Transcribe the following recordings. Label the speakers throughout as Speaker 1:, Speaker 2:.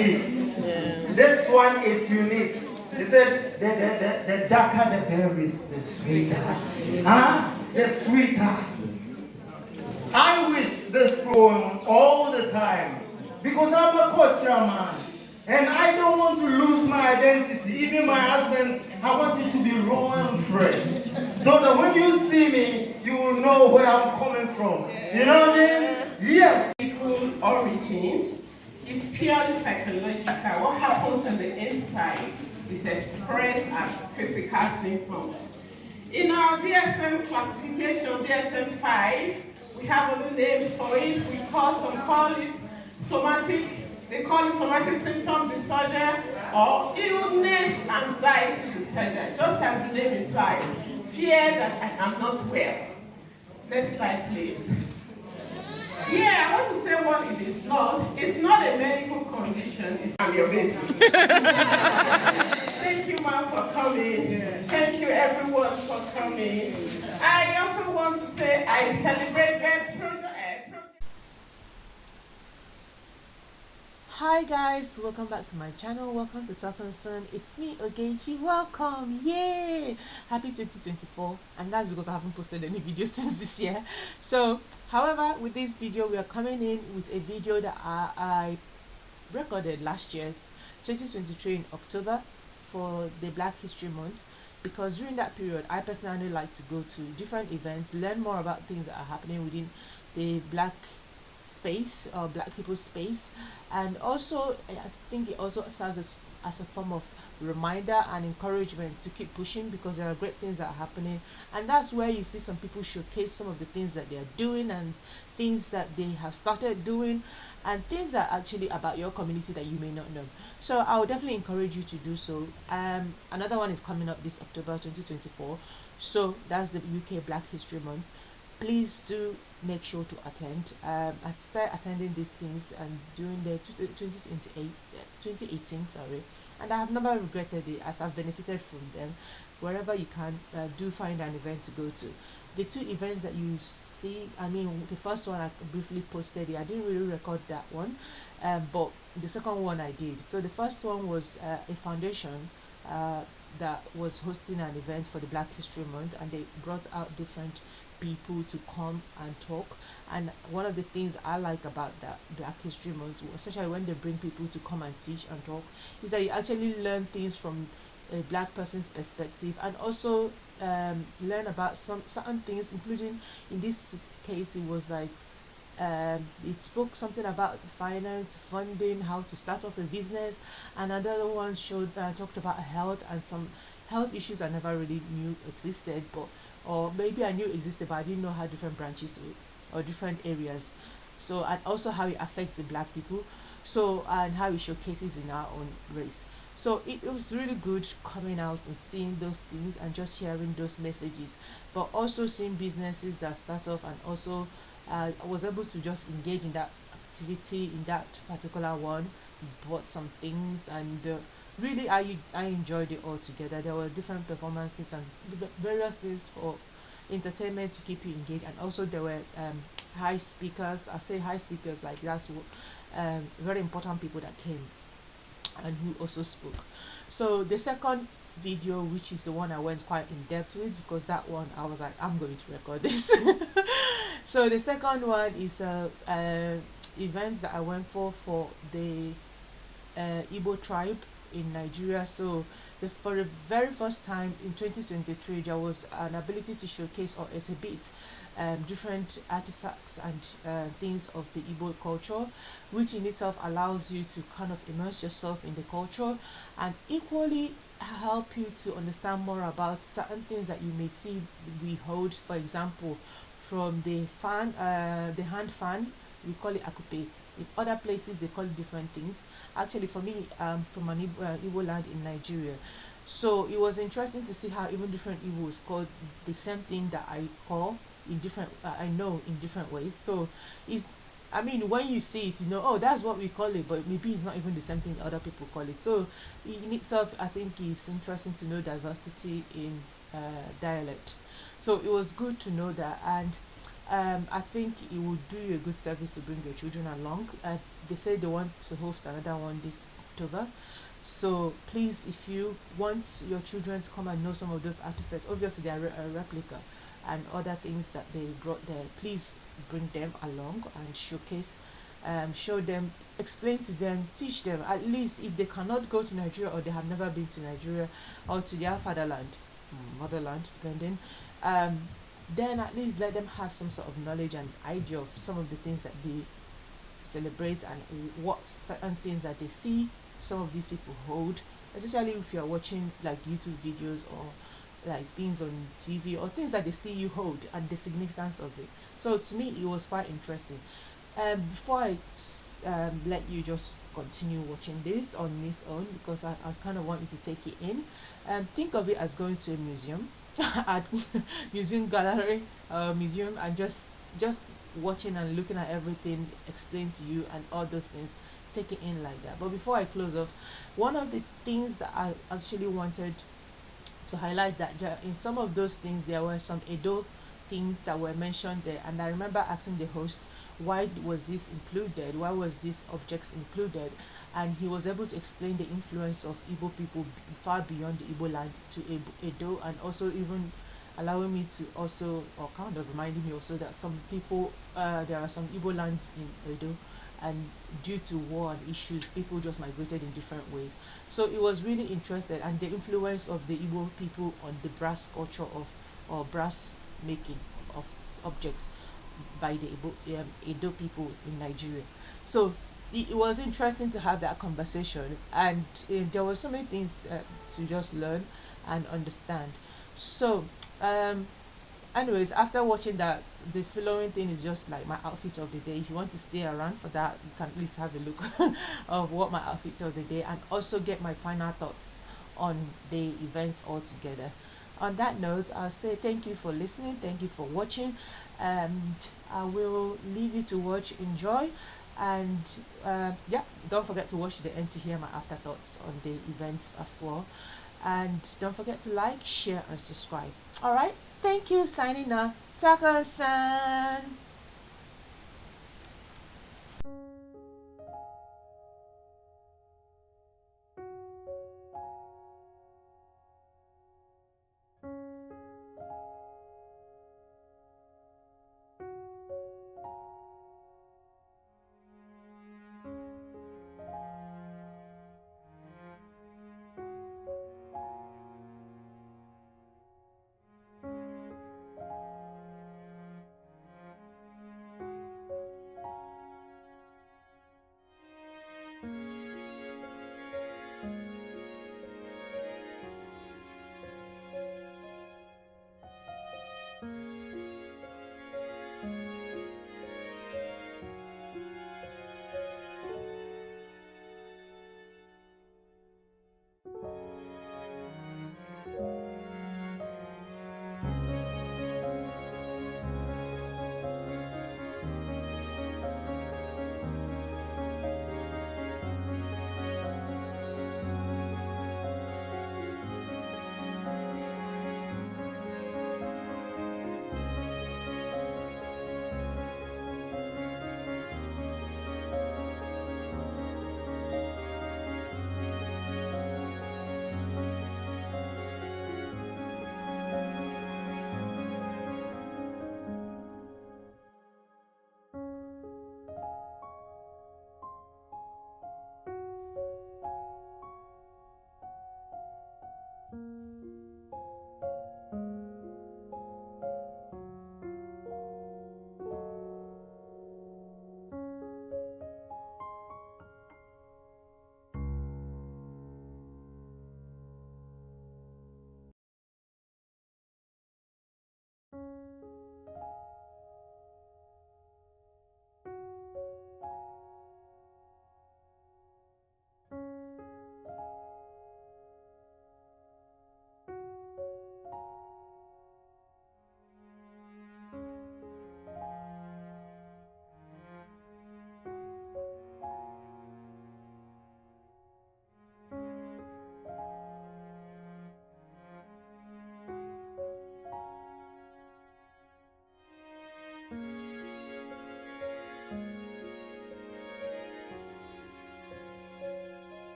Speaker 1: unique. This one is unique. He said, the darker the berries, the sweeter. Huh? The sweeter. I wish this poem all the time because I'm a cultural man and I don't want to lose my identity, even my accent. I want it to be raw and fresh so that when you see me, you will know where I'm coming from. You know what I mean? Yes.
Speaker 2: Origin is purely psychological. What happens on the inside is expressed as physical symptoms. In our DSM classification, DSM-5, we have other names for it. We call it somatic. They call it somatic symptom disorder or illness anxiety disorder. Just as the name implies, fear that I am not well. Next slide, please. Yeah, I want to say what it is not. It's not a medical condition. It's your baby. Thank you, ma'am, for coming. Thank you, everyone, for coming. I also want to say I celebrated
Speaker 3: Hi guys, welcome back to my channel. Welcome to Talkinsen. It's me, Ogechi. Welcome, yay! Happy 2024, and that's because I haven't posted any videos since this year. So, however, with this video, we are coming in with a video that I recorded last year, 2023 in October, for the Black History Month, because during that period, I personally like to go to different events, learn more about things that are happening within the Black space or Black people's space, and also I think it also serves as a form of reminder and encouragement to keep pushing, because there are great things that are happening, and that's where you see some people showcase some of the things that they are doing and things that they have started doing and things that are actually about your community that you may not know. So I would definitely encourage you to do so. Another one is coming up this October 2024, so that's the UK Black History Month. Please do make sure to attend. I started attending these things and during the 2018, sorry, and I have never regretted it, as I've benefited from them. Wherever you can, do find an event to go to. The two events that you see, I mean, the first one I briefly posted it. I didn't really record that one, but the second one I did. So the first one was a foundation that was hosting an event for the Black History Month, and they brought out different people to come and talk. And one of the things I like about that Black History Month, especially when they bring people to come and teach and talk, is that you actually learn things from a Black person's perspective, and also learn about some certain things, including in this case it was like it spoke something about finance, funding, how to start off a business. Another one showed talked about health and some health issues I never really knew existed, but or maybe I knew existed, but I didn't know how different branches or different areas. So, and also how it affects the Black people. So, and how it showcases in our own race. So it was really good coming out and seeing those things and just hearing those messages, but also seeing businesses that start off, and also I was able to just engage in that activity in that particular one, bought some things, and really I enjoyed it all together. There were different performances and various things for entertainment to keep you engaged, and also there were high speakers. I say high speakers like that's very important people that came and who also spoke. So the second video, which is the one I went quite in depth with, because that one I was like, I'm going to record this. So the second one is a event that I went for the Igbo tribe in Nigeria. So for the very first time in 2023, there was an ability to showcase or exhibit different artifacts and things of the Igbo culture, which in itself allows you to kind of immerse yourself in the culture and equally help you to understand more about certain things that you may see we hold. For example, from the fan, the hand fan, we call it akupe. In other places they call it different things. Actually, for me, from an Igbo land in Nigeria, so it was interesting to see how even different Igbos called the same thing that I call in different I know in different ways. So it's, I mean, when you see it, you know, oh, that's what we call it, but maybe it's not even the same thing other people call it. So in itself, I think it's interesting to know diversity in dialect. So it was good to know that. And I think it would do you a good service to bring your children along. They say they want to host another one this October. So please, if you want your children to come and know some of those artifacts, obviously they are a replica and other things that they brought there, please bring them along and showcase, show them, explain to them, teach them. At least if they cannot go to Nigeria or they have never been to Nigeria or to their fatherland, motherland, depending, um, then at least let them have some sort of knowledge and idea of some of the things that they celebrate and what certain things that they see some of these people hold, especially if you're watching like YouTube videos or like things on TV or things that they see you hold and the significance of it. So to me it was quite interesting. Before let you just continue watching this on its own, because I kind of want you to take it in, think of it as going to a museum at museum gallery, museum, and just watching and looking at everything explained to you and all those things. Take it in like that. But before I close off, one of the things that I actually wanted to highlight, that in some of those things there were some Edo things that were mentioned there, and I remember asking the host why was this included, why was these objects included, and he was able to explain the influence of Igbo people far beyond the Igbo land to Edo, and also even allowing me to also, or kind of reminding me also, that some people, there are some Igbo lands in Edo, and due to war and issues people just migrated in different ways. So it was really interesting, and the influence of the Igbo people on the brass culture of, or brass making of objects by the Edo people in Nigeria. So it was interesting to have that conversation, and there were so many things to just learn and understand. So um anyways, after watching that, the following thing is just like my outfit of the day. If you want to stay around for that, you can at least have a look of what my outfit of the day, and also get my final thoughts on the events altogether. On that note, I'll say thank you for listening, thank you for watching, and I will leave you to watch, enjoy, and yeah, don't forget to watch the end to hear my afterthoughts on the events as well. And don't forget to like, share, and subscribe. All right, thank you. Signing off, Talkinsen.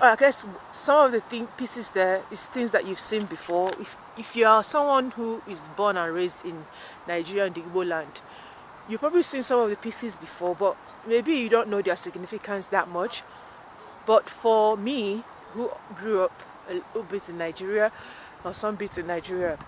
Speaker 3: I guess some of the pieces there is things that you've seen before. If you are someone who is born and raised in Nigeria and the Igbo land, you've probably seen some of the pieces before, but maybe you don't know their significance that much. But for me, who grew up a little bit in Nigeria, or some bits in Nigeria,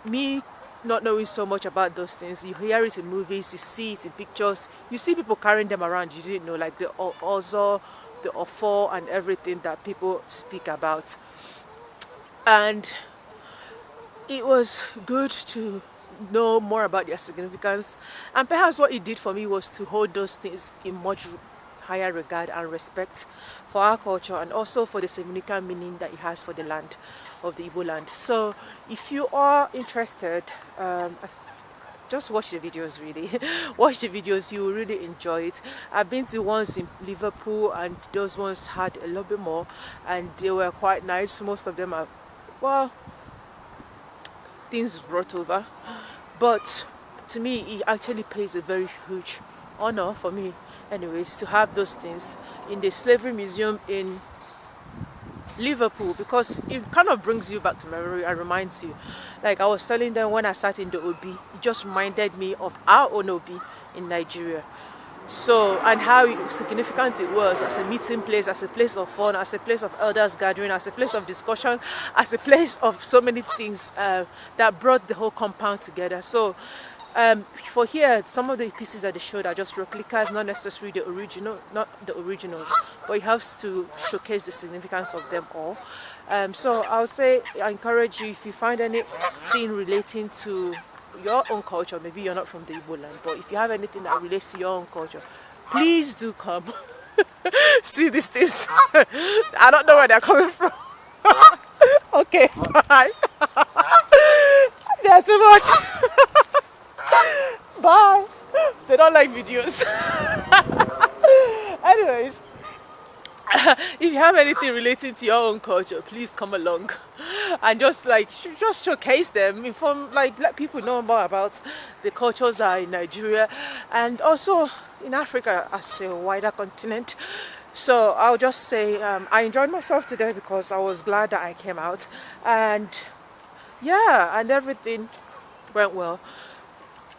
Speaker 3: me not knowing so much about those things, you hear it in movies, you see it in pictures, you see people carrying them around, you didn't know, like the Ozo, the Ofo and everything that people speak about. And it was good to know more about their significance, and perhaps what it did for me was to hold those things in much higher regard and respect for our culture, and also for the significant meaning that it has for the land of the Igbo land. So if you are interested, just watch the videos, really. Watch the videos, you will really enjoy it. I've been to ones in Liverpool, and those ones had a little bit more, and they were quite nice. Most of them are, well, things brought over, but to me it actually plays a very huge honor for me anyways to have those things in the slavery museum in Liverpool, because it kind of brings you back to memory and reminds you, like I was telling them when I sat in the OB, it just reminded me of our own OB in Nigeria. So, and how significant it was as a meeting place, as a place of fun, as a place of elders gathering, as a place of discussion, as a place of so many things that brought the whole compound together. So for here, some of the pieces that they showed are just replicas, not necessarily the original, not the originals, but it helps to showcase the significance of them all. So I'll say, I encourage you, if you find anything relating to your own culture, maybe you're not from the Igbo land, but if you have anything that relates to your own culture, please do come see these things. I don't know where they're coming from. Okay, bye. They're too much. Bye. They don't like videos. Anyways, if you have anything relating to your own culture, please come along and just showcase them, inform, let people know more about the cultures that are in Nigeria and also in Africa as a wider continent. So I'll just say I enjoyed myself today because I was glad that I came out, and yeah, and everything went well.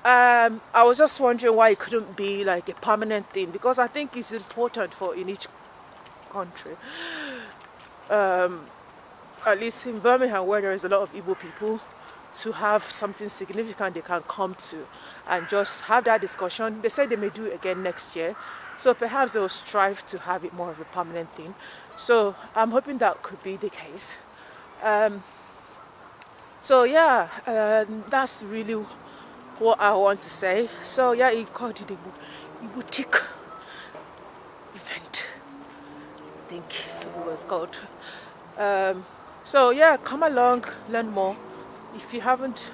Speaker 3: I was just wondering why it couldn't be like a permanent thing, because I think it's important for in each country, at least in Birmingham, where there is a lot of Igbo people, to have something significant they can come to and just have that discussion. They said they may do it again next year, so perhaps they will strive to have it more of a permanent thing. So I'm hoping that could be the case. So yeah, that's really what I want to say. So yeah, he called it Igbotiq event, I think it was called. So yeah, come along, learn more. If you haven't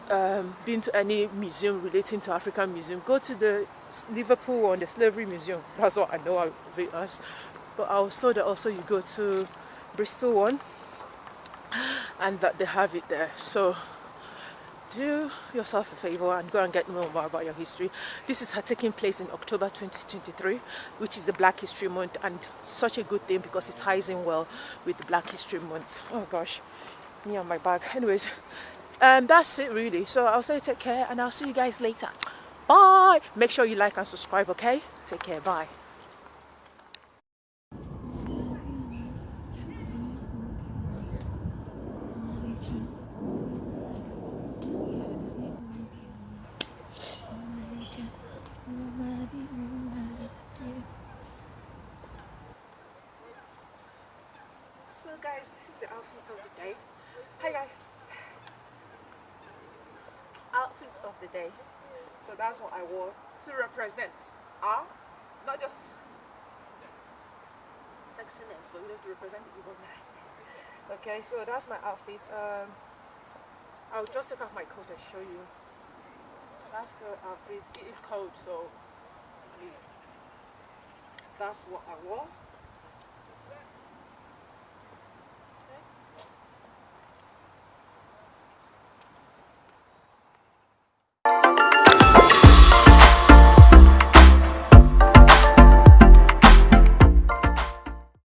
Speaker 3: been to any museum relating to African museum, go to the Liverpool one, the Slavery Museum. That's what I know of it as. But also you go to Bristol one, and that they have it there. So do yourself a favor and go and get more about your history. This is taking place in October 2023, which is the Black History Month, and such a good thing because it ties in well with the Black History Month. Oh gosh, me and my bag. Anyways, that's it really. So I'll say take care, and I'll see you guys later. Bye. Make sure you like and subscribe, okay? Take care. Bye. So guys, this is the outfit of the day. Hi guys. Outfit of the day. So that's what I wore to represent not just sexiness, but to represent the Igbo man. Okay, so that's my outfit. I'll just take off my coat and show you. That's the outfit. It is cold, so that's what I wore.